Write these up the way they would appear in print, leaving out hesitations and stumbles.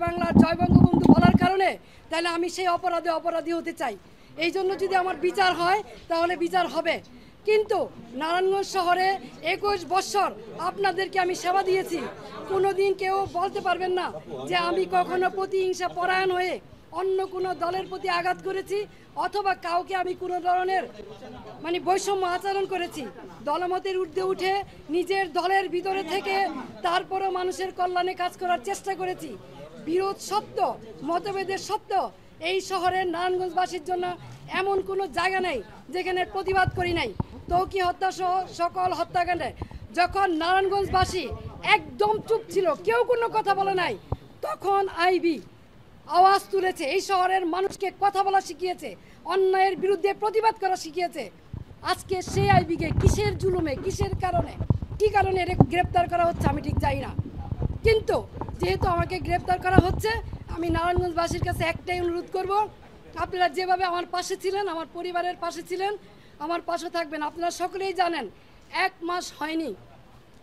বাংলার জয় বঙ্গবন্ধু বলার কারণে, তাহলে আমি সেই অপরাধী হতে চাই। এই জন্য যদি আমার বিচার হয় তাহলে বিচার হবে। কিন্তু নারায়ণগঞ্জ শহরে 21 বছর আপনাদেরকে আমি সেবা দিয়েছি। কোনোদিন কেউ বলতে পারবেন না যে আমি কখনো প্রতিহিংসা পরায়ণ হয়ে অন্য কোনো দলের প্রতি আঘাত করেছি অথবা কাউকে আমি কোনো ধরনের বৈষম্য আচরণ করেছি। দলমতের ঊর্ধ্বে উঠে নিজের দলের ভিতরে থেকে তারপরও মানুষের কল্যাণে কাজ করার চেষ্টা করেছি। বিরোধ সত্য, মতভেদের সত্য, এই শহরের নারায়ণগঞ্জবাসীর জন্য এমন কোনো জায়গা নেই যেখানে প্রতিবাদ করি নাই। তৌকি হত্যা সহ সকল হত্যাকাণ্ডে যখন নারায়ণগঞ্জবাসী একদম চুপ ছিল, কেউ কোনো কথা বলে নাই, তখন আইবি আওয়াজ তুলেছে, এই শহরের মানুষকে কথা বলা শিখিয়েছে, অন্যায়ের বিরুদ্ধে প্রতিবাদ করা শিখিয়েছে। আজকে সেই আইবিকে কিসের জুলুমে, কিসের কারণে, কি কারণে গ্রেপ্তার করা হচ্ছে আমি ঠিক জানি না। কিন্তু যেহেতু আমাকে গ্রেপ্তার করা হচ্ছে, আমি নারায়ণগঞ্জবাসীর কাছে একটাই অনুরোধ করব, আপনারা যেভাবে আমার পাশে ছিলেন, আমার পরিবারের পাশে ছিলেন, আমার পাশে থাকবেন। আপনারা সকলেই জানেন 1 মাস হয়নি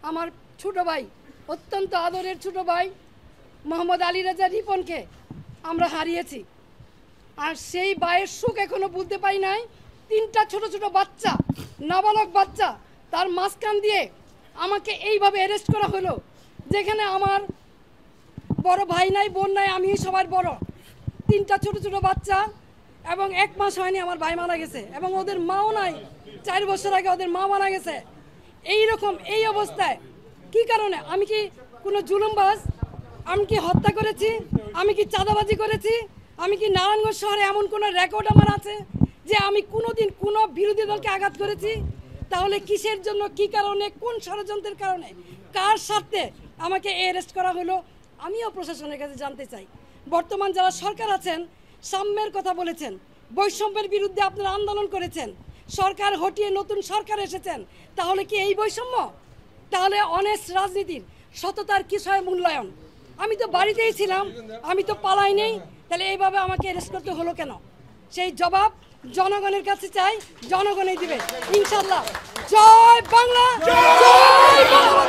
আমার ছোট ভাই, অত্যন্ত আদরের ছোট ভাই মোহাম্মদ আলী রাজা রিপনকে আমরা হারিয়েছি। আর সেই ভাইয়ের সুখ এখনো বলতে পারি নাই। 3টা ছোট ছোট বাচ্চা, নাবালক বাচ্চা, তার মাঝখান দিয়ে আমাকে এইভাবে অ্যারেস্ট করা হলো, যেখানে আমার বড় ভাই নাই, বোন নাই, আমি সবার বড়। 3টা ছোট ছোট বাচ্চা এবং 1 মাস হয়নি আমার ভাই মারা গেছে এবং ওদের মাও নাই। 4 বছর আগে ওদের মা মারা গেছে। এই অবস্থায় কি কারণে? আমি কি কোনো জুলুমবাজ? আমি কি হত্যা করেছি? আমি কি চাঁদাবাজি করেছি? আমি কি নারায়ণগঞ্জ শহরে এমন কোনো রেকর্ড আমার আছে যে আমি কোনোদিন কোনো বিরোধী দলকে আঘাত করেছি? তাহলে কিসের জন্য, কি কারণে, কোন ষড়যন্ত্রের কারণে, কার স্বার্থে আমাকে অ্যারেস্ট করা হলো? আমিও প্রশাসনের কাছে জানতে চাই। বর্তমান যারা সরকার আছেন, সাম্যের কথা বলেছেন, বৈষম্যের বিরুদ্ধে আপনারা আন্দোলন করেছেন, সরকার হটিয়ে নতুন সরকার এসেছেন, তাহলে কি এই বৈষম্য? তাহলে অনেস্ট রাজনীতির, সততার কিসের মূল্যায়ন? আমি তো বাড়িতেই ছিলাম, আমি তো পালাই নেই, তাহলে এইভাবে আমাকে অ্যারেস্ট করতে হলো কেন? সেই জবাব জনগণের কাছে চাই, জনগণই দিবে ইনশাল্লাহ। জয় বাংলা, জয় বাংলা।